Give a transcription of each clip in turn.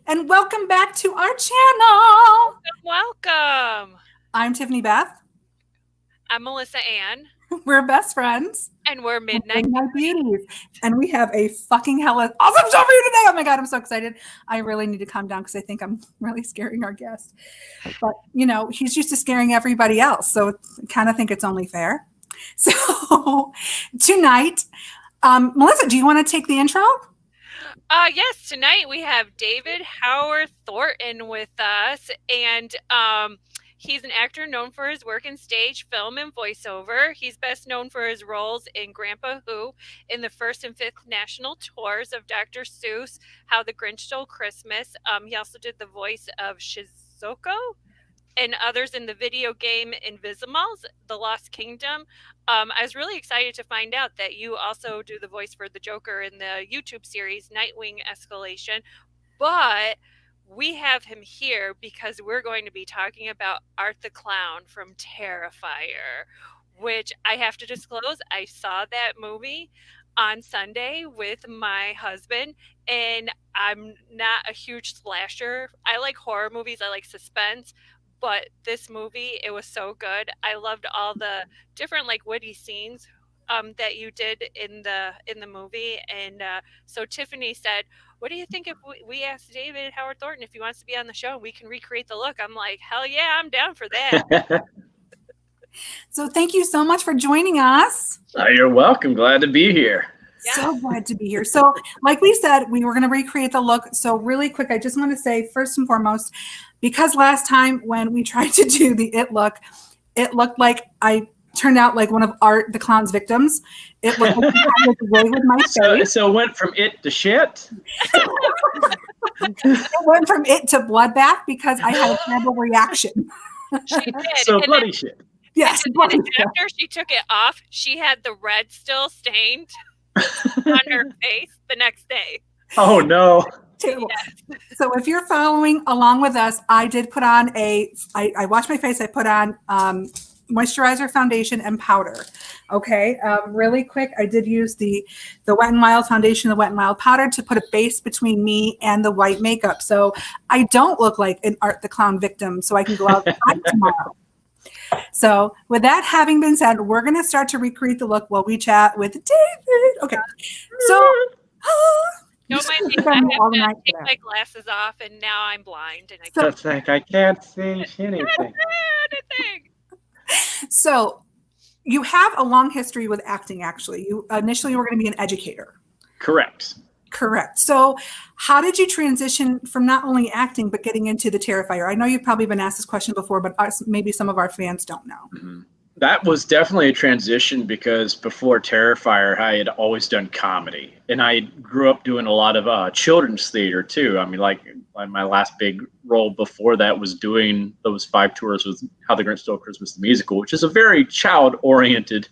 and welcome back to our channel. Welcome. I'm Tiffany Beth. I'm Melissa Ann. We're best friends. And we're Midnight Beauties. And we have a fucking hella awesome show for you today. Oh my God, I'm so excited. I really need to calm down because I think I'm really scaring our guest. But, you know, he's used to scaring everybody else. So I kind of think it's only fair. So tonight, Melissa, do you want to take the intro? Yes, tonight we have David Howard Thornton with us, and he's an actor known for his work in stage, film, and voiceover. He's best known for his roles in Grandpa Who in the 1st and 5th national tours of Dr. Seuss, How the Grinch Stole Christmas. He also did the voice of Shizuko and others in the video game Invisimals, The Lost Kingdom. I was really excited to find out that you also do the voice for the Joker in the YouTube series Nightwing Escalation. But we have him here because we're going to be talking about Art the Clown from Terrifier, which I have to disclose, I saw that movie on Sunday with my husband, and I'm not a huge slasher. I like horror movies, I like suspense. But this movie, it was so good. I loved all the different like witty scenes that you did in the movie. And so Tiffany said, what do you think if we asked David Howard Thornton if he wants to be on the show? We can recreate the look. I'm like, hell yeah, I'm down for that. So thank you so much for joining us. You're welcome. Glad to be here. So glad to be here. So like we said, we were going to recreate the look. So really quick, I just want to say first and foremost, because last time when we tried to do the It look, it looked like I turned out like one of Art the Clown's victims. It looked like I was away with my face. So it went from it to shit? It went from it to bloodbath because I had a terrible reaction. She did. So and bloody shit. Yes. And after she took it off, she had the red still stained on her face the next day. Oh no. Terrible. Yes. So if you're following along with us, I did put on I washed my face. I put on moisturizer, foundation, and powder. Okay. Really quick, I did use the Wet n Wild foundation, the Wet n Wild powder to put a base between me and the white makeup. So I don't look like an Art the Clown victim, so I can go out tomorrow. So with that having been said, we're going to start to recreate the look while we chat with David. Okay. So no, I have to take my glasses off, and now I'm blind. And I can't see anything. So you have a long history with acting, actually. You initially were going to be an educator. Correct. So how did you transition from not only acting, but getting into the Terrifier? I know you've probably been asked this question before, but maybe some of our fans don't know. Mm-hmm. That was definitely a transition because before Terrifier, I had always done comedy. And I grew up doing a lot of children's theater, too. I mean, like my last big role before that was doing those 5 tours with How the Grinch Stole Christmas, the musical, which is a very child-oriented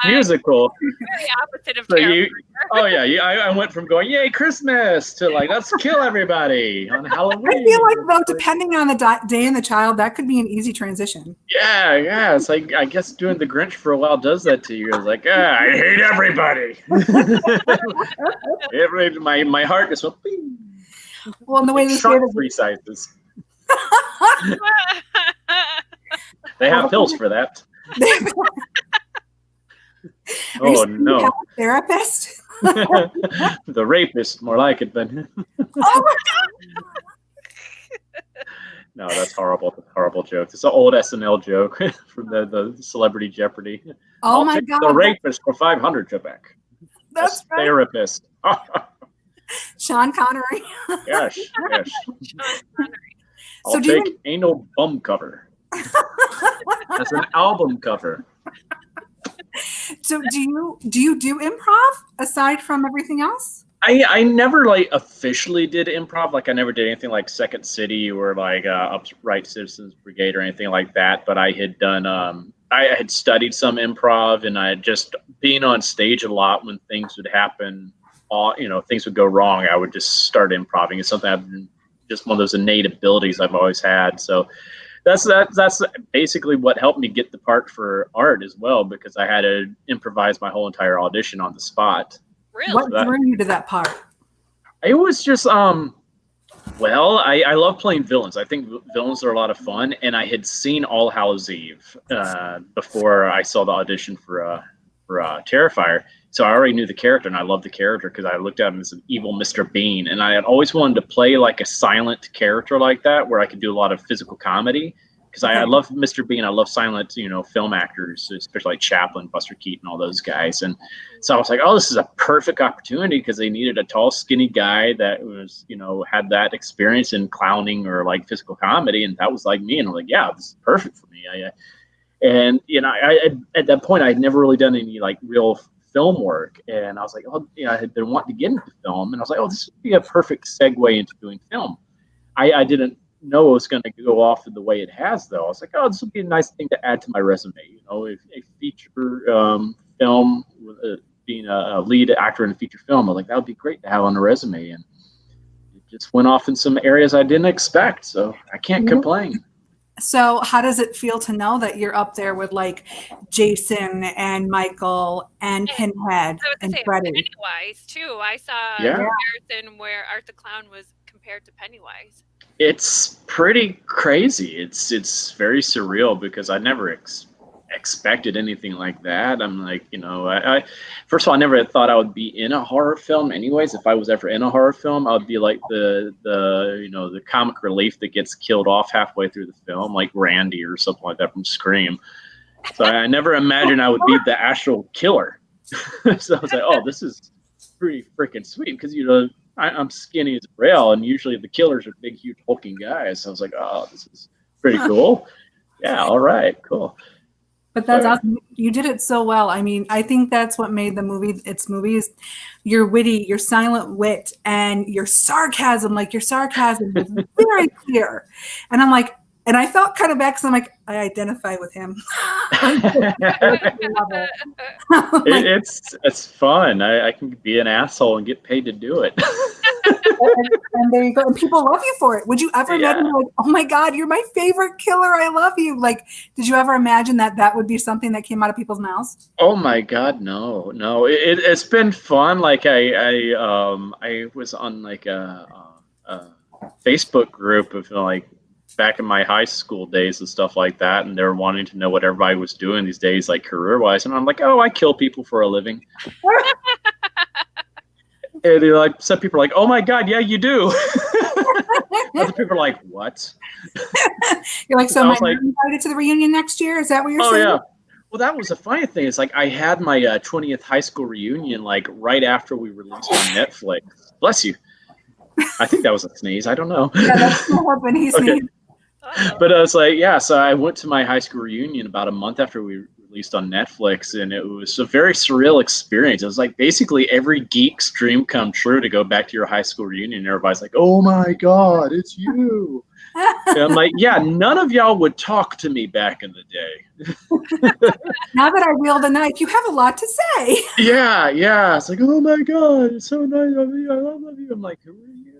musical. Very opposite of Terrifier. I went from going, yay, Christmas, to like, let's kill everybody on Halloween. I feel like, though, depending on the day and the child, that could be an easy transition. Yeah. It's like, I guess doing the Grinch for a while does that to you. It's like, I hate everybody. My heart just went, bing. Well, the way this shark free sizes. They have pills for that. Oh no! A therapist? The rapist, more like it, but. Oh my God! No, that's horrible. That's a horrible joke. It's an old SNL joke from the Celebrity Jeopardy. Oh my God! The rapist for 500 Quebec. That's right. Therapist. Sean Connery. Yes. Sean Connery. I'll take anal bum cover. That's an album cover. So do you do improv aside from everything else? I never like officially did improv. Like I never did anything like Second City or like Upright Citizens Brigade or anything like that. But I had done I had studied some improv, and I had just being on stage a lot when things would happen. Things would go wrong. I would just start improving. It's something I've been, just one of those innate abilities I've always had. So that's basically what helped me get the part for Art as well, because I had to improvise my whole entire audition on the spot. Really? What drew you to that part? It was just Well, I love playing villains. I think villains are a lot of fun, and I had seen All Hallows Eve before I saw the audition for Terrifier. So I already knew the character, and I loved the character because I looked at him as an evil Mr. Bean, and I had always wanted to play like a silent character like that, where I could do a lot of physical comedy. Because I love Mr. Bean, I love silent, film actors, especially like Chaplin, Buster Keaton, all those guys. And so I was like, oh, this is a perfect opportunity because they needed a tall, skinny guy that was, had that experience in clowning or like physical comedy, and that was like me. And I'm like, yeah, this is perfect for me. At that point, I had never really done any like real film work, and I was like, oh, I had been wanting to get into film, and I was like, oh, this would be a perfect segue into doing film. I didn't know it was going to go off in the way it has, though. I was like, oh, this would be a nice thing to add to my resume. A feature film, being a lead actor in a feature film, I was like, that would be great to have on a resume. And it just went off in some areas I didn't expect, so I can't complain. So how does it feel to know that you're up there with like Jason and Michael and Pinhead and Freddy? Pennywise too. I saw a comparison where Art the Clown was compared to Pennywise. It's pretty crazy. It's very surreal because I never expected anything like that. I'm like, I first of all, I never thought I would be in a horror film anyways. If I was ever in a horror film, I would be like the comic relief that gets killed off halfway through the film, like Randy or something like that from Scream. So I never imagined I would be the actual killer. So I was like, oh, this is pretty freaking sweet because, I'm skinny as a rail, and usually the killers are big, huge, hulking guys. So I was like, oh, this is pretty cool. Yeah, all right, cool. But that's awesome. You did it so well. I mean, I think that's what made the movie its movies. Your witty, your silent wit, and your sarcasm. Like, your sarcasm was very clear. And I'm like, and I felt kind of bad because I'm like, I identify with him. It's fun. I can be an asshole and get paid to do it. and there you go. And people love you for it. Would you ever imagine, like, oh my God, you're my favorite killer. I love you. Like, did you ever imagine that would be something that came out of people's mouths? Oh my God, no. It's been fun. Like I was on like a Facebook group of like back in my high school days and stuff like that, and they were wanting to know what everybody was doing these days, like career-wise, and I'm like, oh, I kill people for a living. And some people are like, oh my God, yeah, you do. Other people are like, what? You're like, so am I invited to the reunion next year? Is that what you're saying? Oh yeah. Well, that was the funny thing. It's like I had my 20th high school reunion like right after we released on Netflix. Bless you. I think that was a sneeze. I don't know. Yeah, that's what happened. He sneezed. But I was like, so I went to my high school reunion about a month after we released on Netflix, and it was a very surreal experience. It was like basically every geek's dream come true to go back to your high school reunion. And everybody's like, oh my God, it's you. And I'm like, yeah, none of y'all would talk to me back in the day. Now that I wield a knife, you have a lot to say. Yeah. It's like, oh my God, it's so nice of you. I love you. I'm like, who are you?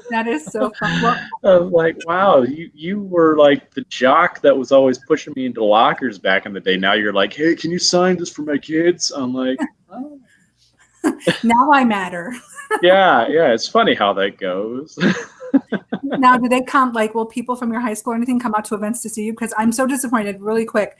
That is so fun. I'm like, wow, you were like the jock that was always pushing me into lockers back in the day. Now you're like, hey, can you sign this for my kids? I'm like, oh. Now I matter. Yeah, it's funny how that goes. Now, do they come, like, will people from your high school or anything come out to events to see you? Because I'm so disappointed. Really quick,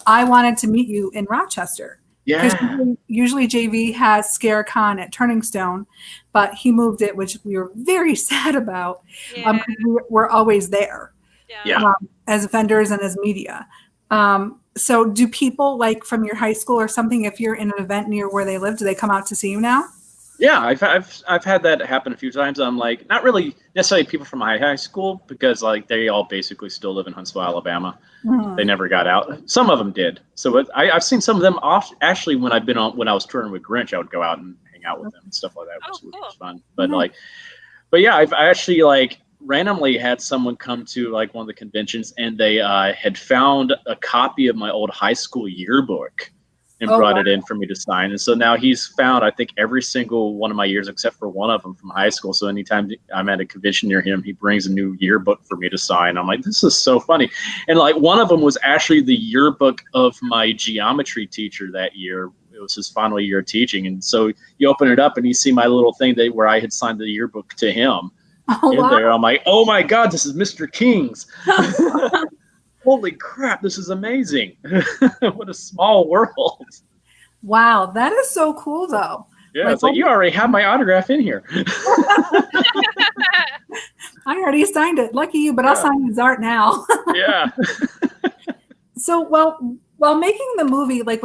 I wanted to meet you in Rochester. Yeah. Usually JV has Scare Con at Turning Stone, but he moved it, which we were very sad about. Yeah. We're always there as vendors and as media. So do people like from your high school or something, if you're in an event near where they live, do they come out to see you now? Yeah, I've had that happen a few times. I'm like, not really necessarily people from my high school, because like they all basically still live in Huntsville, Alabama. Mm-hmm. They never got out. Some of them did. So I've seen some of them off. Actually, when I was touring with Grinch, I would go out and hang out with them and stuff like that, which was fun. But but yeah, I've actually like randomly had someone come to like one of the conventions, and they had found a copy of my old high school yearbook and brought it in for me to sign. And so now he's found, I think, every single one of my years except for one of them from high school. So anytime I'm at a convention near him, he brings a new yearbook for me to sign. I'm like, this is so funny. And like one of them was actually the yearbook of my geometry teacher that year. It was his final year teaching. And so you open it up and you see my little thing where I had signed the yearbook to him. Oh, in wow. there. I'm like, oh my God, this is Mr. King's. Holy crap, this is amazing. What a small world. Wow, that is so cool, though. Yeah, it's like, you already have my autograph in here. I already signed it. Lucky you, but I'll sign his art now. Yeah. So, well, while making the movie, like,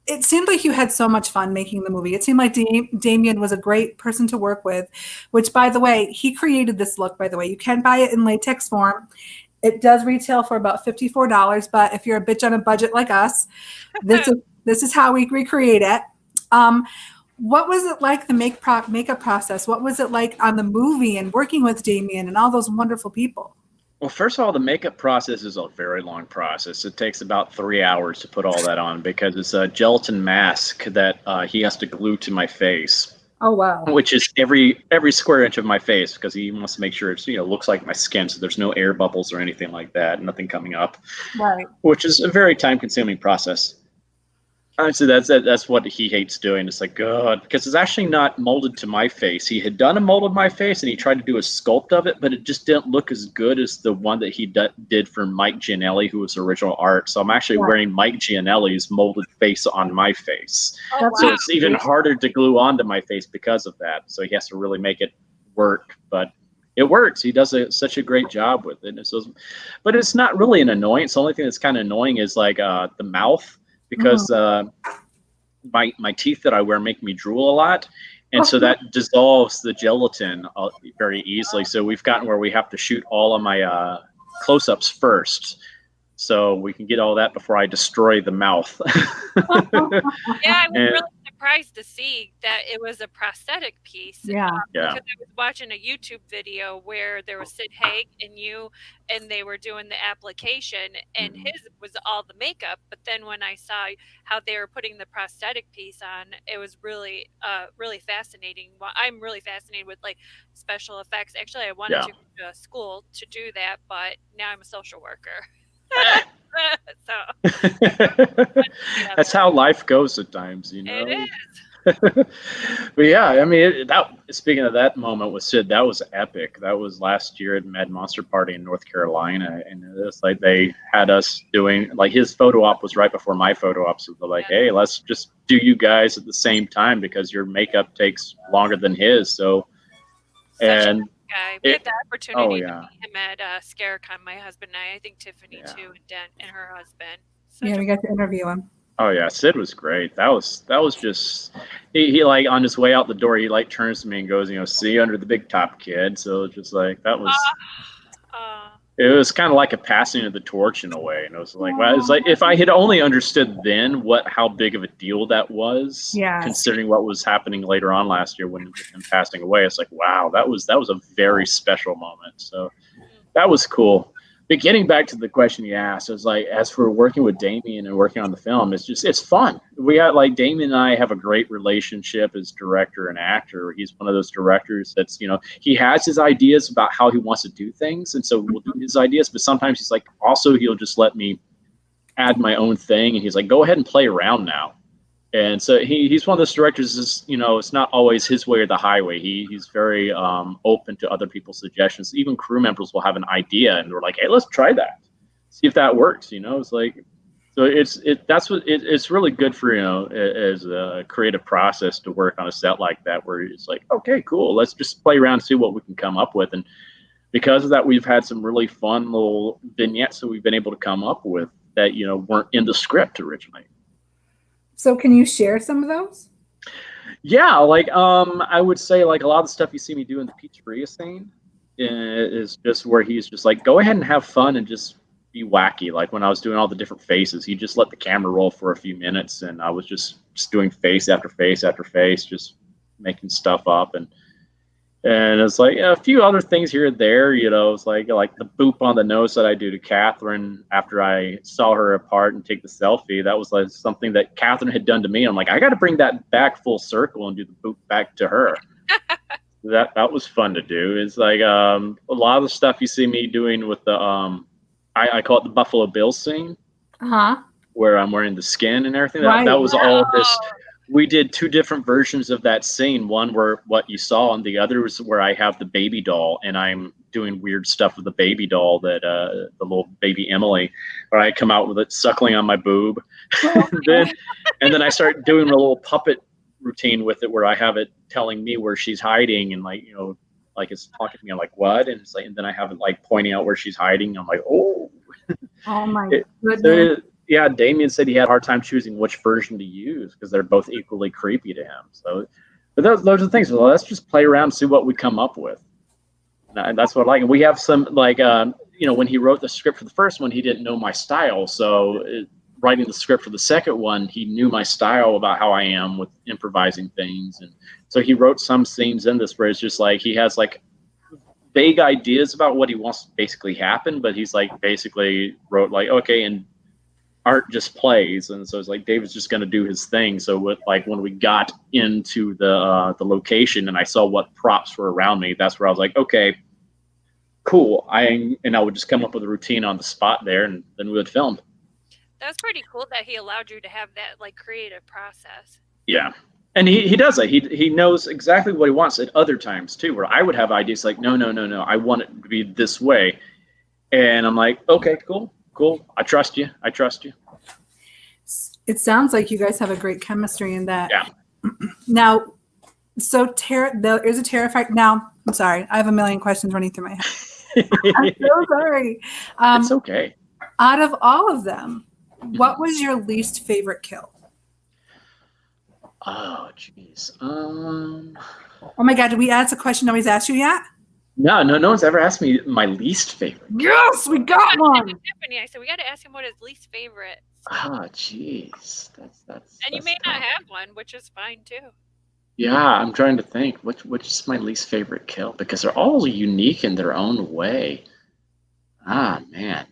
it seemed like you had so much fun making the movie. It seemed like Damien was a great person to work with, which, by the way, he created this look, by the way. You can buy it in latex form. It does retail for about $54, but if you're a bitch on a budget like us, this is how we recreate it. What was it like, the makeup process? What was it like on the movie and working with Damien and all those wonderful people? Well, first of all, the makeup process is a very long process. It takes about 3 hours to put all that on because it's a gelatin mask that he has to glue to my face. Oh, wow. Which is every square inch of my face, because he wants to make sure it's, looks like my skin, so there's no air bubbles or anything like that, nothing coming up. Right. Which is a very time-consuming process. Honestly, that's what he hates doing. It's like, God, because it's actually not molded to my face. He had done a mold of my face, and he tried to do a sculpt of it, but it just didn't look as good as the one that he did for Mike Gianelli, who was original art. So I'm actually wearing Mike Gianelli's molded face on my face. Oh, So wow. it's even harder to glue onto my face because of that. So he has to really make it work, but it works. He does such a great job with it. But it's not really an annoyance. The only thing that's kind of annoying is like the mouth. Because my teeth that I wear make me drool a lot, and so that dissolves the gelatin very easily. So we've gotten where we have to shoot all of my close-ups first, so we can get all that before I destroy the mouth. Yeah, I was really surprised to see that it was a prosthetic piece. Yeah. Yeah. Because I was watching a YouTube video where there was Sid Haig and you, and they were doing the application, and his was all the makeup. But then when I saw how they were putting the prosthetic piece on, it was really, really fascinating. Well, I'm really fascinated with like special effects. Actually, I wanted to go to school to do that, but now I'm a social worker. So that's how life goes at times, it is. But yeah, I mean, speaking of that moment with Sid, that was epic. That was last year at Mad Monster Party in North Carolina, and it's like they had us doing, like, his photo op was right before my photo op, so they're like, hey, let's just do you guys at the same time because your makeup takes longer than his. So and guy. We had the opportunity to meet him at ScareCon, my husband and I think Tiffany too, and Dent and her husband. We got to interview him. Oh yeah, Sid was great. That was just he like on his way out the door, he like turns to me and goes, see you under the big top, kid. So just like that was it was kind of like a passing of the torch in a way. And it was like, well, it's like if I had only understood then how big of a deal that was, considering what was happening later on last year when him passing away, it's like, wow, that was a very special moment. So that was cool. But getting back to the question you asked, it was like, as for working with Damien and working on the film, it's fun. We got like Damien and I have a great relationship as director and actor. He's one of those directors that's, he has his ideas about how he wants to do things. And so we'll do his ideas, but sometimes he's like, also, he'll just let me add my own thing. And he's like, go ahead and play around now. And so he's one of those directors, it's not always his way or the highway. He's very open to other people's suggestions. Even crew members will have an idea and they're like, hey, let's try that. See if that works. It's like, so it's really good for, as a creative process to work on a set like that, where it's like, okay, cool. Let's just play around and see what we can come up with. And because of that, we've had some really fun little vignettes that we've been able to come up with that, weren't in the script originally. So can you share some of those? Yeah, like I would say like a lot of the stuff you see me do in the pizzeria scene is just where he's just like, go ahead and have fun and just be wacky. Like when I was doing all the different faces, he just let the camera roll for a few minutes and I was just doing face after face after face, just making stuff up. And it's like a few other things here and there, it's like the boop on the nose that I do to Catherine after I saw her apart and take the selfie. That was like something that Catherine had done to me. I'm like, I got to bring that back full circle and do the boop back to her. That was fun to do. It's like a lot of the stuff you see me doing with the I call it the Buffalo Bill scene, where I'm wearing the skin and everything. That was all this we did 2 different versions of that scene. One where what you saw, and the other was where I have the baby doll, and I'm doing weird stuff with the baby doll that the little baby Emily, where I come out with it suckling on my boob, and then I start doing a little puppet routine with it where I have it telling me where she's hiding, and like like it's talking to me. I'm like, what? And it's like, and then I have it like pointing out where she's hiding. I'm like, oh. Oh my goodness. Yeah, Damien said he had a hard time choosing which version to use because they're both equally creepy to him. So, but those are the things. Well, let's just play around and see what we come up with. And that's what I like. And we have some, like, when he wrote the script for the first one, he didn't know my style. So writing the script for the second one, he knew my style about how I am with improvising things. And so he wrote some scenes in this where it's just like he has, like, vague ideas about what he wants to basically happen, but he's, like, basically wrote, like, okay, and art just plays, and so it's like David's just going to do his thing. So with, like, when we got into the location and I saw what props were around me, that's where I was like, okay, cool. I would just come up with a routine on the spot there, and then we would film. That's pretty cool that he allowed you to have that, like, creative process. Yeah, and he does that. He knows exactly what he wants at other times too, where I would have ideas like, no, I want it to be this way, and I'm like, okay, cool. I trust you. It sounds like you guys have a great chemistry in that. Yeah. Now, so there's a Terrifier. Now, I'm sorry. I have a million questions running through my head. I'm so sorry. It's okay. Out of all of them, what was your least favorite kill? Oh, jeez. Oh my God, did we ask a question nobody's asked you yet? No one's ever asked me my least favorite. Yes, we got one. Tiffany, I said we got to ask him what his least favorite. Oh, jeez. That's. And you may not have one, which is fine too. Yeah, I'm trying to think which is my least favorite kill, because they're all unique in their own way. Ah, man.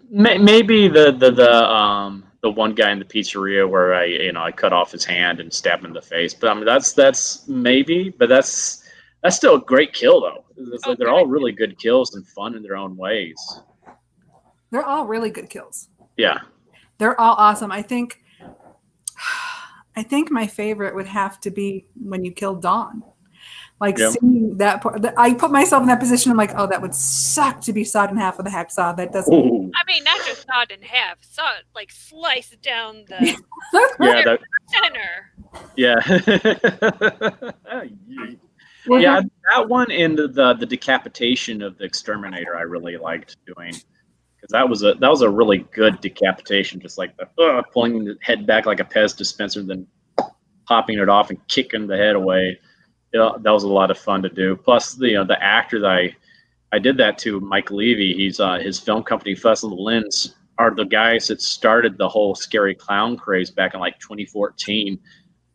Maybe the one guy in the pizzeria where I cut off his hand and stabbed him in the face. But I mean that's maybe, but that's still a great kill though. They're all really good kills and fun in their own ways. They're all really good kills. Yeah. They're all awesome. I think my favorite would have to be when you killed Dawn. Like, seeing that part, I put myself in that position. I'm like, oh, that would suck to be sawed in half with a hacksaw. That doesn't. Ooh. I mean, not just sawed in half, like sliced down the center. Yeah. Yeah, that one and the decapitation of the exterminator I really liked doing, because that was a really good decapitation, just like the pulling the head back like a Pez dispenser, then popping it off and kicking the head away. That was a lot of fun to do. Plus, the actor that I did that to, Mike Levy, he's his film company, Fuss and the Lens, are the guys that started the whole scary clown craze back in like 2014,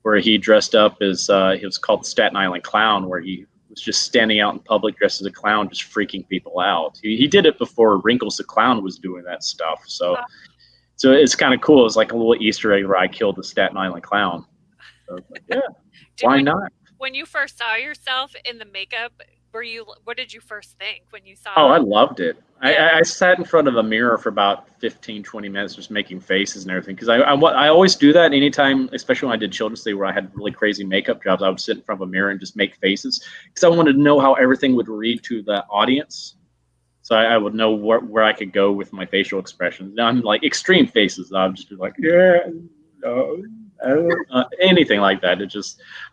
where he dressed up as he was called the Staten Island Clown, where he was just standing out in public dressed as a clown, just freaking people out. He did it before Wrinkles the Clown was doing that stuff. So it's kind of cool. It's like a little Easter egg where I killed the Staten Island Clown. So it's like, yeah, why not? When you first saw yourself in the makeup, what did you first think when you saw I loved it. Yeah. I sat in front of a mirror for about 15, 20 minutes just making faces and everything, because I always do that anytime, especially when I did Children's Day where I had really crazy makeup jobs. I would sit in front of a mirror and just make faces, because I wanted to know how everything would read to the audience. So I would know where I could go with my facial expressions. Now I'm like extreme faces. I'll just be like, yeah, no. Anything like that.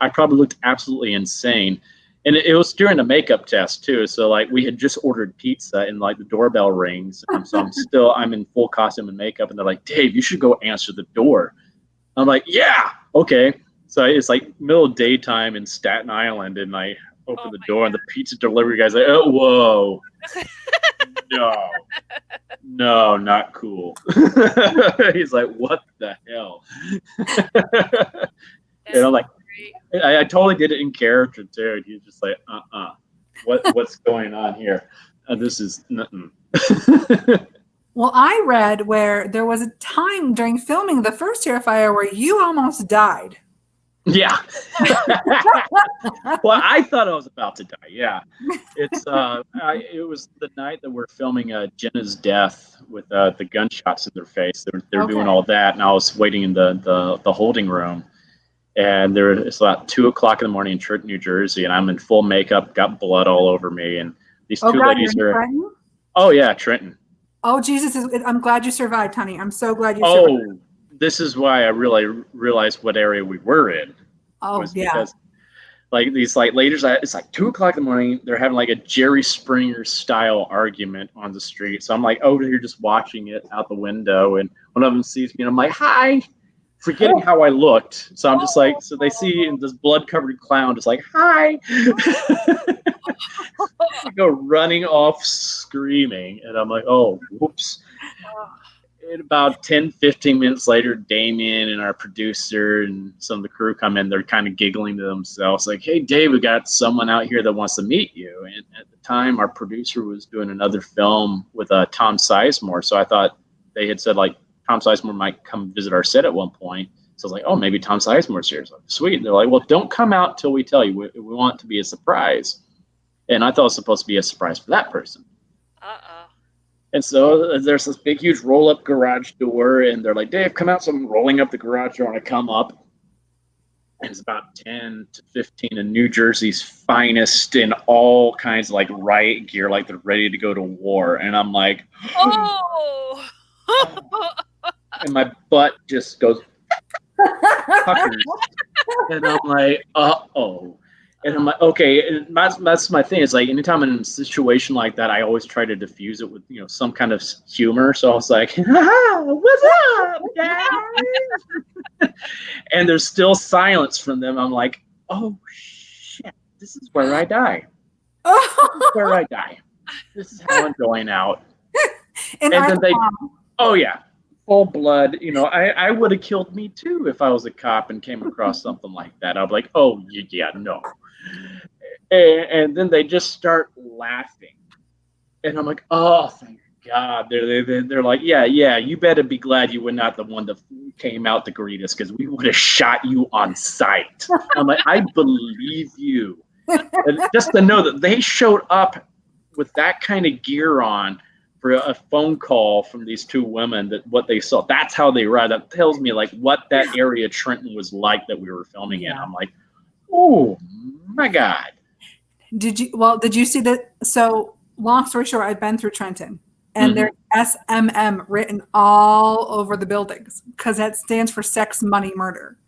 I probably looked absolutely insane. And it was during a makeup test too. So like we had just ordered pizza and like the doorbell rings. And so I'm in full costume and makeup, and they're like, Dave, you should go answer the door. I'm like, yeah, okay. So it's like middle of daytime in Staten Island, and I open the door, and the pizza delivery guy's like, oh, whoa. No, not cool. He's like, what the hell? And I'm like, I totally did it in character too. He's just like, what's going on here? This is nothing. Well, I read where there was a time during filming the first Terrifier where you almost died. Yeah. Well, I thought I was about to die. Yeah. It's it was the night that we're filming Jenna's death with the gunshots in their face. They're Okay. doing all that, and I was waiting in the holding room, and it's about 2:00 in the morning in Trenton, New Jersey, and I'm in full makeup, got blood all over me, and these two God, ladies you're in are. Trenton? Oh yeah, Trenton. Oh Jesus! I'm glad you survived, honey. I'm so glad you survived. Oh, this is why I really realized what area we were in. Oh Was yeah. because like these like ladies, it's like 2:00 in the morning. They're having like a Jerry Springer style argument on the street. So I'm like over here just watching it out the window, and one of them sees me, and I'm like, "Hi," forgetting how I looked. So I'm just like, so they see this blood covered clown, just like, "Hi." I go running off screaming, and I'm like, "Oh, whoops." And about 10, 15 minutes later, Damien and our producer and some of the crew come in. They're kind of giggling to themselves, like, "Hey, Dave, we got someone out here that wants to meet you." And at the time, our producer was doing another film with Tom Sizemore. So I thought they had said, like, Tom Sizemore might come visit our set at one point. So I was like, "Oh, maybe Tom Sizemore's here." So, sweet. And they're like, "Well, don't come out till we tell you. We want it to be a surprise." And I thought it was supposed to be a surprise for that person. Uh-oh. And so there's this big, huge roll-up garage door, and they're like, "Dave, come out." So I'm rolling up the garage door, and I come up, and it's about 10 to 15 of New Jersey's finest in all kinds of, like, riot gear, like they're ready to go to war. And I'm like, Oh! and my butt just goes, puckers. And I'm like, uh-oh. And I'm like, okay, and that's my thing. It's like anytime I'm in a situation like that, I always try to diffuse it with, some kind of humor. So I was like, "What's up, guys?" And there's still silence from them. I'm like, "Oh shit, this is where I die. This is where I die. This is how I'm going out." And then they, oh yeah, full blood. I would have killed me too if I was a cop and came across something like that. I'd be like, "Oh yeah, no." And then they just start laughing, and I'm like, "Oh, thank God." They're like, yeah, you better be glad you were not the one that came out to greet us, because we would have shot you on sight. I'm like, "I believe you." And just to know that they showed up with that kind of gear on for a phone call from these two women, that what they saw, that's how they ride. That tells me like what that area Trenton was like that we were filming in. I'm like, oh my God. Did you see that? So long story short, I've been through Trenton, and there's SMM written all over the buildings because that stands for sex, money, murder.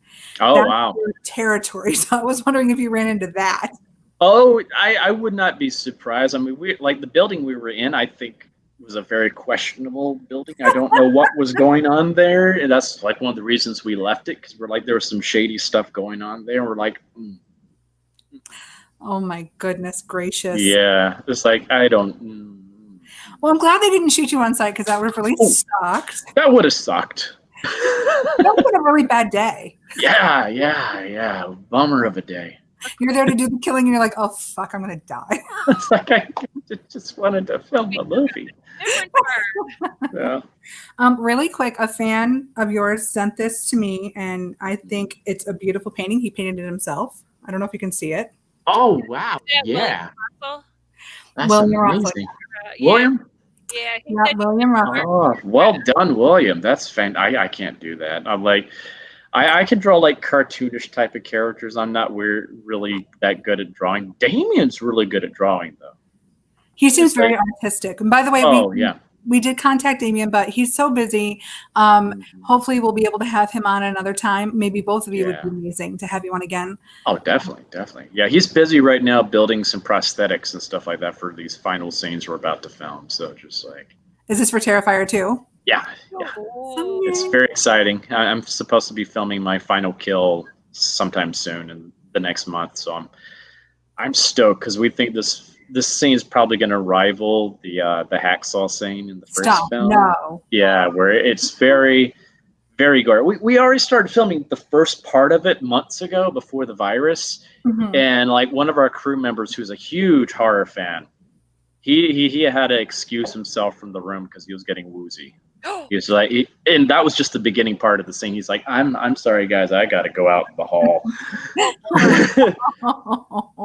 Oh, That's wow. your territory. So I was wondering if you ran into that. Oh, I would not be surprised. I mean, the building we were in, I think, was a very questionable building. I don't know what was going on there. And that's like one of the reasons we left it, because we're like, there was some shady stuff going on there. We're like, Oh my goodness gracious. Yeah, it's like, I don't. Well, I'm glad they didn't shoot you on sight, because that would have really sucked. That would have sucked. That would have been a really bad day. Yeah. Bummer of a day. You're there to do the killing, and you're like, "Oh fuck, I'm gonna die." It's like I just wanted to film a movie. Different Yeah. Really quick, a fan of yours sent this to me, and I think it's a beautiful painting. He painted it himself. I don't know if you can see it. Oh wow! Yeah, that's William amazing. Russell. William. Yeah, he Yeah, said William Russell. Oh, well done, William. That's fantastic. I can't do that. I'm like, I can draw like cartoonish type of characters. I'm not really that good at drawing. Damien's really good at drawing, though. He seems very artistic. And by the way, we did contact Damien, but he's so busy. Hopefully we'll be able to have him on another time. Maybe both of you would be amazing to have you on again. Oh, definitely. Yeah, he's busy right now building some prosthetics and stuff like that for these final scenes we're about to film. So just like. Is this for Terrifier too? Yeah. It's very exciting. I'm supposed to be filming my final kill sometime soon in the next month. So I'm stoked, because we think this scene is probably going to rival the hacksaw scene in the first film. No. Yeah, where it's very, very gory. We already started filming the first part of it months ago, before the virus, and like one of our crew members, who's a huge horror fan, he had to excuse himself from the room because he was getting woozy. He was like, and that was just the beginning part of the scene. He's like, I'm sorry, guys, I got to go out in the hall.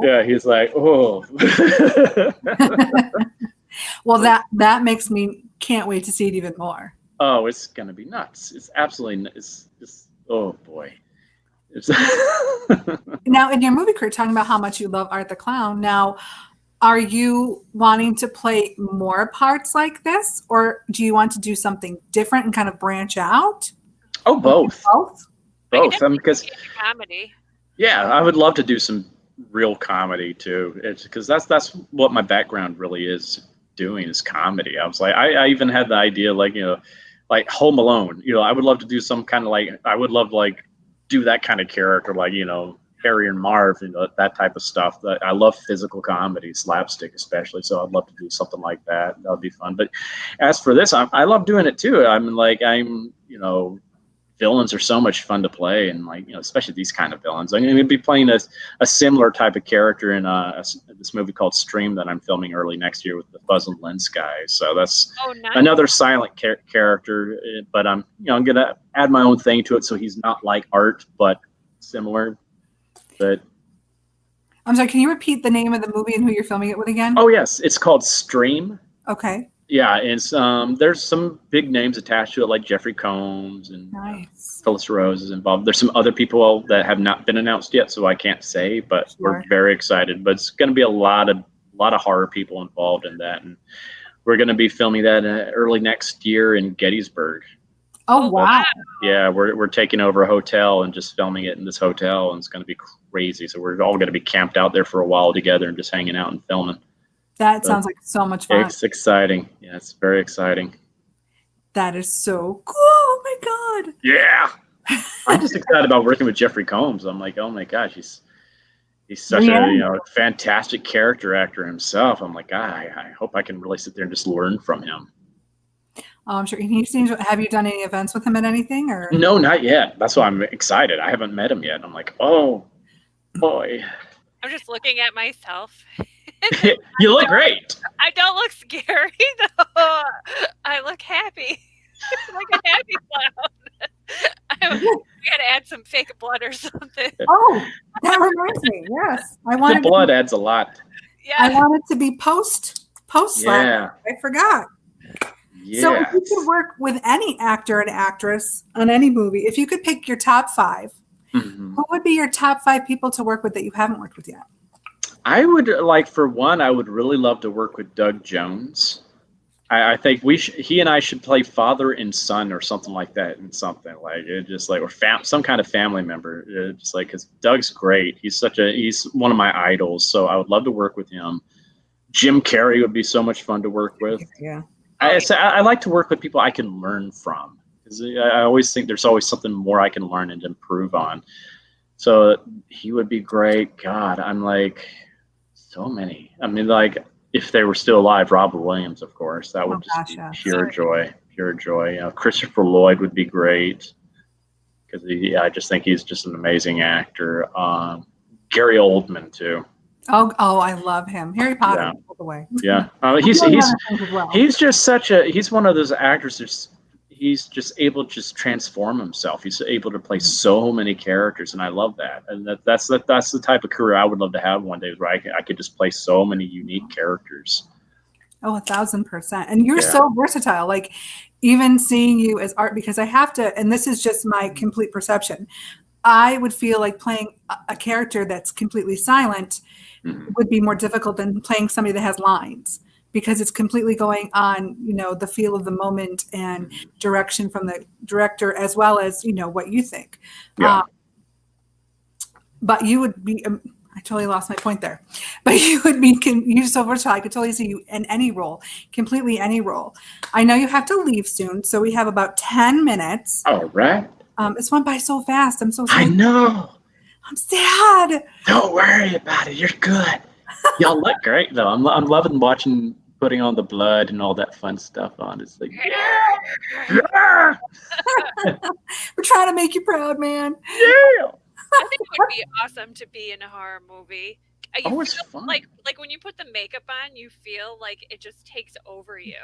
Yeah, he's like, oh. Well, that makes me can't wait to see it even more. Oh, it's gonna be nuts. It's absolutely, it's oh boy. Now, in your movie career, talking about how much you love Art the Clown. Now, are you wanting to play more parts like this, or do you want to do something different and kind of branch out? Oh, both. Both. Both. Because comedy. yeah, I would love to do some real comedy too. It's because that's what my background really is doing is comedy. I was like, I even had the idea like like Home Alone. I would love to do some kind of like I would love like do that kind of character like Harry and Marv, that type of stuff. That I love physical comedy, slapstick especially. So I'd love to do something like that. That would be fun. But as for this, I love doing it too. Villains are so much fun to play, and especially these kind of villains. I'm going to be playing a similar type of character in this movie called Stream that I'm filming early next year with the Buzz and Lens guys. So that's nice. Another silent character, but I'm going to add my own thing to it, so he's not like Art, but similar. But I'm sorry, can you repeat the name of the movie and who you're filming it with again? oh yes, it's called Stream. Okay. Yeah, and there's some big names attached to it, like Jeffrey Combs and Nice. Phyllis Rose is involved. There's some other people that have not been announced yet, so I can't say, but Sure. we're very excited. But it's going to be a lot of horror people involved in that, and we're going to be filming that early next year in Gettysburg. Oh, wow. Yeah, we're taking over a hotel and just filming it in this hotel, and it's going to be crazy. So we're all going to be camped out there for a while together and just hanging out and filming. That sounds like so much fun. It's exciting. Yeah, it's very exciting. That is so cool. Oh my God. Yeah. I'm just excited about working with Jeffrey Combs. I'm like, oh my gosh, he's such a fantastic character actor himself. I'm like, I hope I can really sit there and just learn from him. I'm sure he seems. Have you done any events with him at anything or? No, not yet. That's why I'm excited. I haven't met him yet. I'm like, oh boy. I'm just looking at myself. You look great. I don't look scary though. I look happy. Like a happy clown. We gotta add some fake blood or something. Oh, that reminds me. Yes, The blood adds a lot. Yeah. I wanted to be post slap. Yeah. I forgot. Yeah. So if you could work with any actor and actress on any movie, if you could pick your top 5, who would be your top 5 people to work with that you haven't worked with yet? I would for one, I would really love to work with Doug Jones. I think he and I should play father and son or something like that, and something like it, just like or some kind of family member. Just like because Doug's great. He's one of my idols. So I would love to work with him. Jim Carrey would be so much fun to work with. Yeah. I like to work with people I can learn from, because I always think there's always something more I can learn and improve on. So he would be great. God, I'm like so many. I mean, like if they were still alive, Robert Williams, of course, that would be pure joy. Christopher Lloyd would be great because I just think he's just an amazing actor. Gary Oldman too. Oh, I love him. Harry Potter all the way. Yeah, he's just he's one of those actors. He's just able to just transform himself. He's able to play so many characters, and I love that. And that's the type of career I would love to have one day, where I could just play so many unique characters. Oh, 1,000%. And you're so versatile. Like even seeing you as Art, because I have to, and this is just my complete perception, I would feel like playing a character that's completely silent would be more difficult than playing somebody that has lines, because it's completely going on, the feel of the moment and direction from the director, as well as, what you think. Yeah. But you would be, I totally lost my point there, but you would be, you're so versatile. I could totally see you in any role, completely any role. I know you have to leave soon, so we have about 10 minutes. All right. It's went by so fast. I'm so sad. I know. I'm sad. Don't worry about it. You're good. Y'all look great though. I'm loving putting on the blood and all that fun stuff on. It's like, yeah. We're trying to make you proud, man. Yeah. I think it would be awesome to be in a horror movie. It's fun. Like when you put the makeup on, you feel like it just takes over you.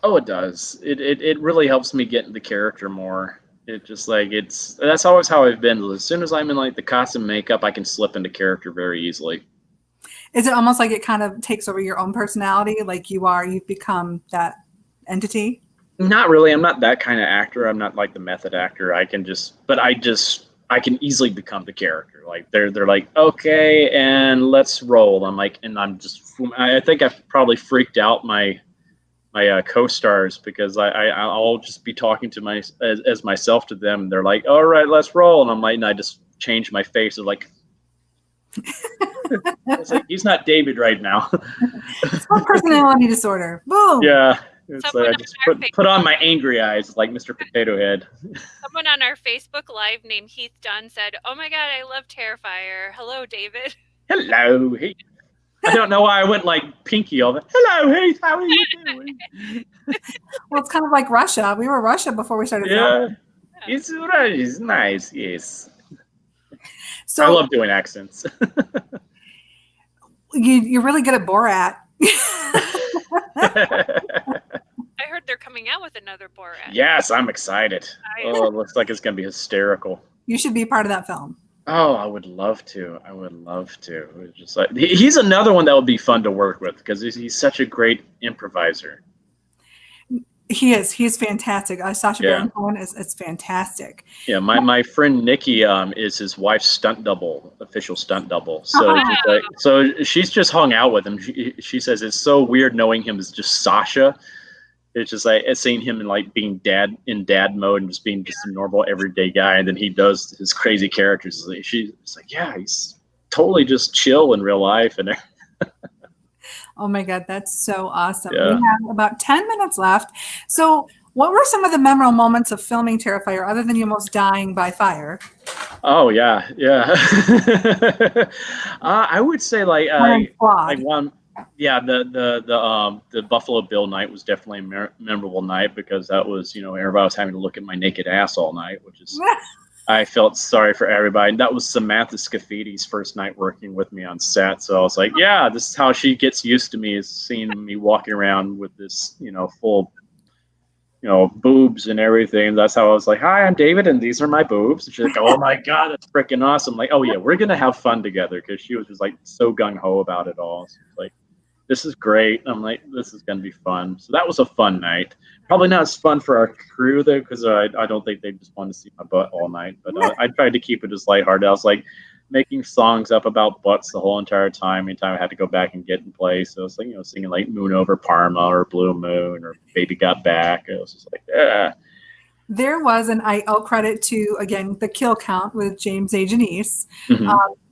Oh, it does. It really helps me get in the character more. It just like that's always how I've been. As soon as I'm in like the costume makeup, I can slip into character very easily. Is it almost like it kind of takes over your own personality? Like you've become that entity? Not really. I'm not that kind of actor. I'm not like the method actor. I can easily become the character. Like they're like, okay, and let's roll. I'm like, and I think I've probably freaked out my co-stars because I'll just be talking to as myself to them. They're like, all right, let's roll, and I'm like, and I just change my face. They're like, it's like he's not David right now. It's called personality disorder. Boom. Yeah. It's Someone like I just put on my angry eyes like Mr. Potato Head. Someone on our Facebook Live named Heath Dunn said, "Oh my God, I love Terrifier. Hello, David." Hello, Heath. I don't know why I went like Pinky all the. Hello, Heath. How are you doing? Well, it's kind of like Russia. We were Russia before we started Yeah, it's nice. Yes, So I love doing accents. you're really good at Borat. I heard they're coming out with another Borat. Yes, I'm excited. Oh, it looks like it's gonna be hysterical. You should be part of that film. Oh, I would love to. I would love to. It's just like he's another one that would be fun to work with because he's such a great improviser. He is. He's fantastic. Sacha Yeah. Baron Cohen is fantastic. Yeah, my friend Nikki is his wife's stunt double, official stunt double. So she's just hung out with him. She says it's so weird knowing him as just Sasha. It's just like seeing him in like being dad mode and just being just a normal everyday guy, and then he does his crazy characters. She's like, yeah, he's totally just chill in real life. And Oh my God, that's so awesome. Yeah. We have about 10 minutes left. So what were some of the memorable moments of filming Terrifier other than you almost dying by fire? oh yeah. I would say like one. Yeah, the Buffalo Bill night was definitely a memorable night because that was, everybody was having to look at my naked ass all night, which is, I felt sorry for everybody. And that was Samantha Scaffidi's first night working with me on set. So I was like, yeah, this is how she gets used to me, is seeing me walking around with this, full, boobs and everything. That's how I was like, hi, I'm David, and these are my boobs. And she's like, oh my God, that's freaking awesome. I'm like, oh yeah, we're going to have fun together, because she was just like so gung-ho about it all. So like, this is great. I'm like, this is going to be fun. So that was a fun night. Probably not as fun for our crew, though, because I don't think they just wanted to see my butt all night. But I tried to keep it as lighthearted. I was like making songs up about butts the whole entire time. Anytime I had to go back and get in place, so I was like, singing like "Moon Over Parma" or "Blue Moon" or "Baby Got Back." It was just like, yeah. There was, and I owe credit to, again, the kill count with James A. Janice. Mm-hmm.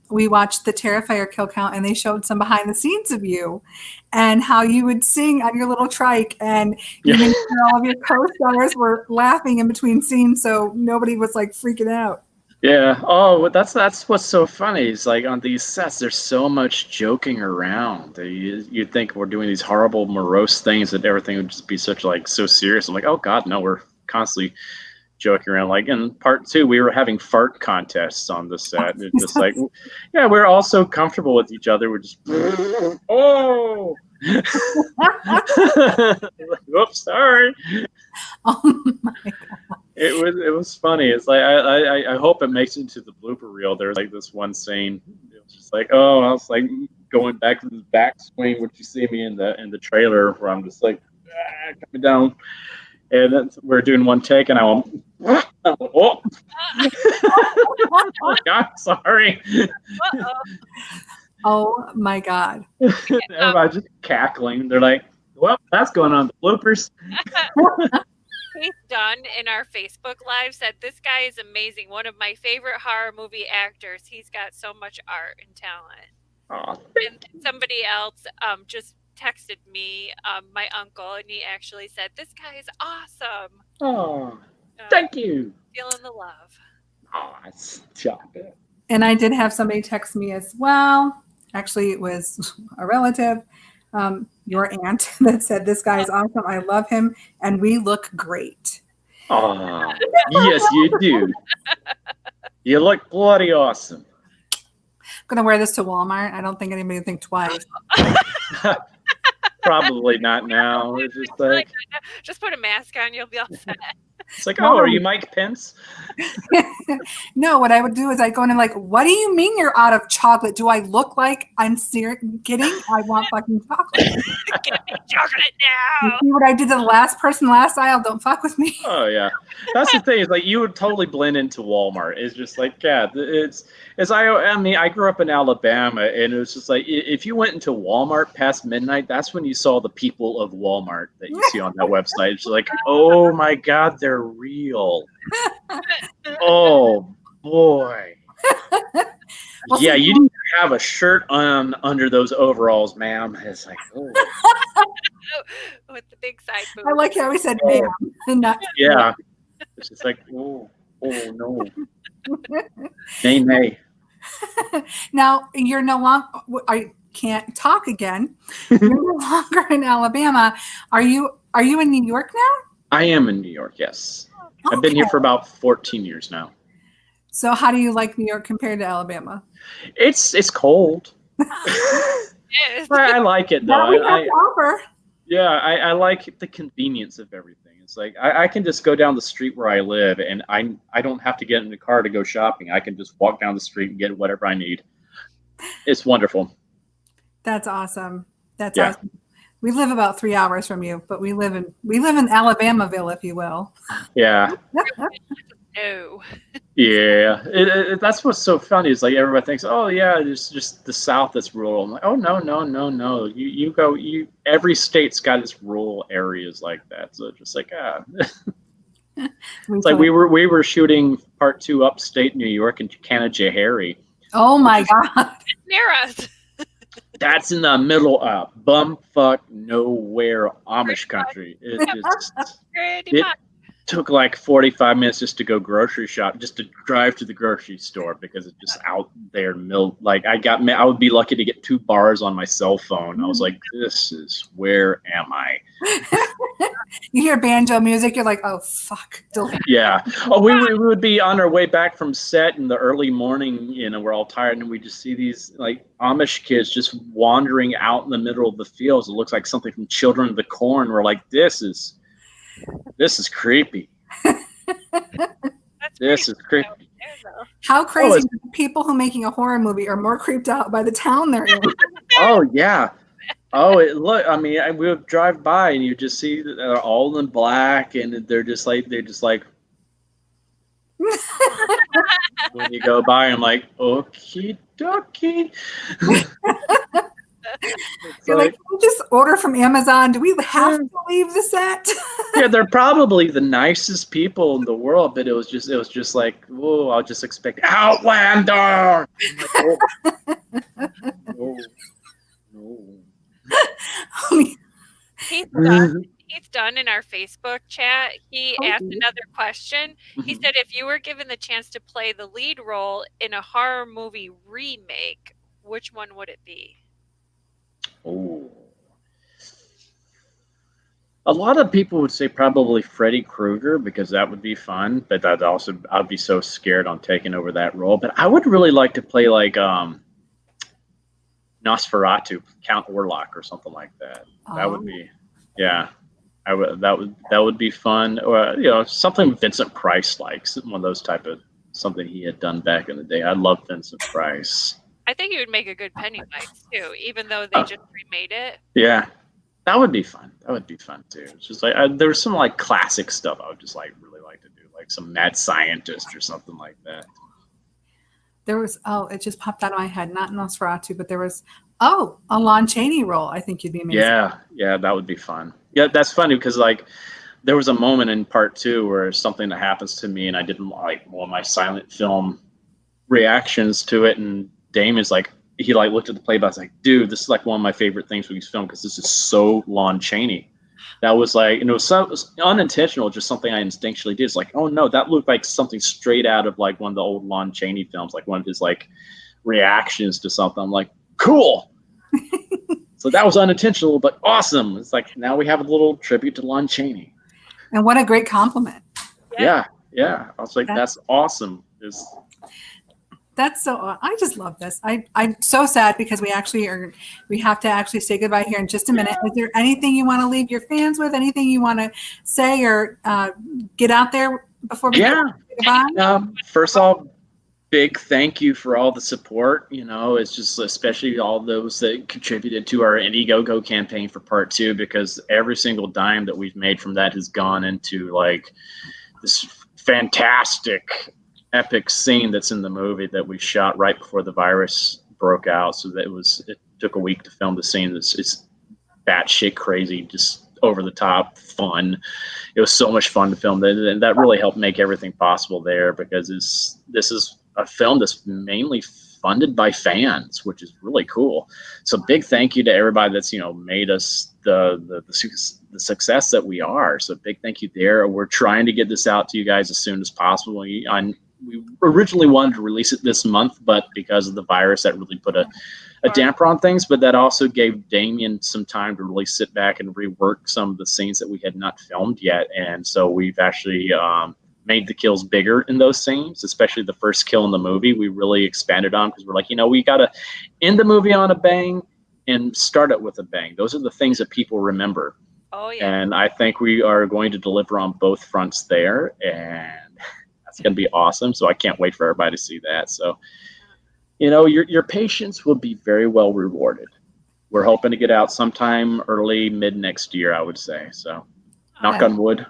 We watched the Terrifier kill count, and they showed some behind the scenes of you and how you would sing on your little trike, and all of your co-stars were laughing in between scenes, so nobody was like freaking out. Yeah. Oh, that's what's so funny. Is like on these sets, there's so much joking around. You'd think we're doing these horrible, morose things that everything would just be so serious. I'm like, oh God, no, we're constantly joking around. Like in part 2, we were having fart contests on the set. It's just like, yeah, we're all so comfortable with each other. We're just, oh, whoops, sorry. Oh my God. It was funny. It's like I hope it makes it into the blooper reel. There's like this one scene. It was just like, oh, I was like going back to the backswing, which you see me in the trailer, where I'm just like coming down. And then we're doing one take, and I went, oh, oh God, sorry. Oh my God. Everybody's just cackling. They're like, well, that's going on the bloopers. Heath Dunn in our Facebook Live said, this guy is amazing. One of my favorite horror movie actors. He's got so much art and talent. Oh, And somebody else just texted me, my uncle, and he actually said, this guy is awesome. oh, thank you. Feeling the love. Oh, stop it. And I did have somebody text me as well. Actually, it was a relative, your aunt, that said, this guy is awesome. I love him, and we look great. Oh, yes, you do. You look bloody awesome. I'm going to wear this to Walmart. I don't think anybody would think twice. Probably not now. It's just like Just put a mask on, you'll be all set. it's like, oh, are you Mike Pence? No, what I would do is I'd go in and like, what do you mean you're out of chocolate? Do I look like I'm kidding? I want fucking chocolate. Give me chocolate You now. see what I did to the last person last aisle? Don't fuck with me. Oh yeah, that's the thing. Is like you would totally blend into Walmart. It's just like I mean I grew up in Alabama, and it was just like if you went into Walmart past midnight, that's when you saw the people of Walmart that you see on that website. It's like, oh my God, they're real. Oh boy. Well, Yeah, see, you didn't have a shirt on under those overalls, ma'am. It's like, oh. With the big side boob. I like how we said ma'am and not Yeah. It's just like, oh no. Nay, nay. Now you're no longer. I can't talk again. You're no longer in Alabama. Are you in New York now? I am in New York, yes. I've been here Okay. for about 14 years now. So how do you like New York compared to Alabama? It's cold. Yes. I like it Now we though. have to offer. I like the convenience of everything. It's like I can just go down the street where I live, and I don't have to get in the car to go shopping. I can just walk down the street and get whatever I need. It's wonderful. That's awesome. That's Yeah. awesome. We live about 3 hours from you, but we live in Alabamaville, if you will. Yeah. No. Yeah, that's what's so funny is like everybody thinks, oh yeah, it's just the South that's rural. I'm like, oh no. Every state's got its rural areas like that. So just like it's like we were shooting part 2 upstate New York in Canajoharie. Oh my God. Near us. That's in the middle of bumfuck nowhere Amish country. Pretty It much. took like 45 minutes just to go grocery shop, just to drive to the grocery store because it's just out there in the middle. Like I would be lucky to get 2 bars on my cell phone. I was like, this is where am I? You hear banjo music, you're like, oh fuck. Yeah. Oh, we would be on our way back from set in the early morning, we're all tired, and we just see these like Amish kids just wandering out in the middle of the fields. It looks like something from Children of the Corn. We're like, this is creepy. That's This is creepy. How crazy it's- that people who are making a horror movie are more creeped out by the town they're in. Oh yeah. Oh, we would drive by and you just see that they're all in black, and they're just like when you go by, I'm like, okie dokie. You're like, can we just order from Amazon? Do we have to leave the set? Yeah, they're probably the nicest people in the world, but it was just like, oh, I'll just expect Outlander. I'm like, oh, no. He's done in our Facebook chat. He asked another question. He said, if you were given the chance to play the lead role in a horror movie remake, which one would it be? Oh. A lot of people would say probably Freddy Krueger because that would be fun, but I'd be so scared on taking over that role. But I would really like to play like Nosferatu, Count Orlok, or something like that. That would be, yeah. That would be fun, or something Vincent Price likes, one of those type of something he had done back in the day. I love Vincent Price. I think he would make a good Pennywise too, even though they just remade it. Yeah, that would be fun. That would be fun too. It's just like there's some like classic stuff I would just like really like to do, like some mad scientist or something like that. There was it just popped out of my head, not Nosferatu, but there was a Lon Chaney role. I think you'd be amazing. Yeah, that would be fun. Yeah, that's funny because like there was a moment in part 2 where something that happens to me and I didn't like one of my silent film reactions to it, and Damon's like, he like looked at the playback, I was like, dude, this is like one of my favorite things with these films because this is so Lon Chaney. That was like, it was unintentional, just something I instinctually did. It's like, oh no, that looked like something straight out of like one of the old Lon Chaney films, like one of his like reactions to something. I'm like, cool. So that was unintentional, but awesome. It's like now we have a little tribute to Lon Chaney. And what a great compliment. Yeah. I was like, that's awesome. That's so. I just love this. I'm so sad because we have to actually say goodbye here in just a minute. Is there anything you want to leave your fans with? Anything you want to say or get out there before we say goodbye? First of all, big thank you for all the support. It's just especially all those that contributed to our Indiegogo campaign for part 2, because every single dime that we've made from that has gone into like this fantastic epic scene that's in the movie that we shot right before the virus broke out. So that it took a week to film the scene. It's batshit crazy, just over the top fun. It was so much fun to film that, and that really helped make everything possible there, because this is a film that's mainly funded by fans, which is really cool. So big thank you to everybody that's made us the success that we are. So big thank you there. We're trying to get this out to you guys as soon as possible. We originally wanted to release it this month, but because of the virus, that really put a damper on things. But that also gave Damien some time to really sit back and rework some of the scenes that we had not filmed yet. And so we've actually made the kills bigger in those scenes, especially the first kill in the movie. We really expanded on, because we're like, we got to end the movie on a bang and start it with a bang. Those are the things that people remember. Oh, yeah. And I think we are going to deliver on both fronts there. And it's going to be awesome. So I can't wait for everybody to see that. So, your patience will be very well rewarded. We're hoping to get out sometime early, mid next year, I would say. So knock on wood.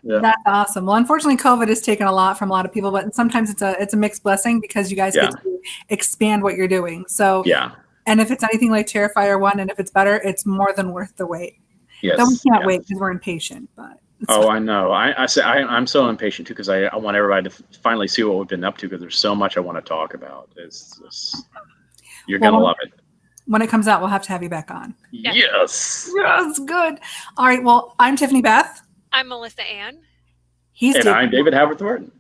Yeah. That's awesome. Well, unfortunately, COVID has taken a lot from a lot of people, but sometimes it's a mixed blessing, because you guys get to expand what you're doing. So yeah. And if it's anything like Terrifier 1, and if it's better, it's more than worth the wait. Yes. Though we can't wait because we're impatient, but. I know. I'm so impatient too, because I want everybody to finally see what we've been up to, because there's so much I want to talk about. You're going to love it. When it comes out, we'll have to have you back on. Yes. Yes, good. All right. Well, I'm Tiffany Beth. I'm Melissa Ann. I'm David Howard Thornton.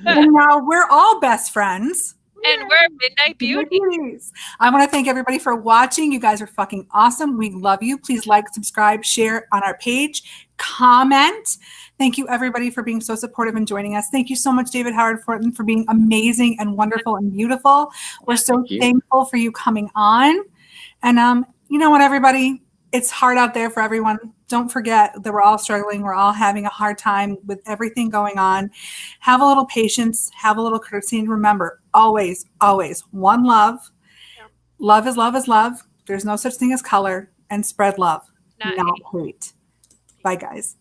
And now we're all best friends. And we're Midnight Beauties. I want to thank everybody for watching. You guys are fucking awesome. We love you. Please like, subscribe, share on our page, comment. Thank you, everybody, for being so supportive and joining us. Thank you so much, David Howard Thornton, for being amazing and wonderful and beautiful. We're so thankful for you coming on. And you know what, everybody? It's hard out there for everyone. Don't forget that we're all struggling. We're all having a hard time with everything going on. Have a little patience. Have a little courtesy. And remember, always, always, one love. Yeah. Love is love is love. There's no such thing as color. And spread love, not hate. Bye, guys.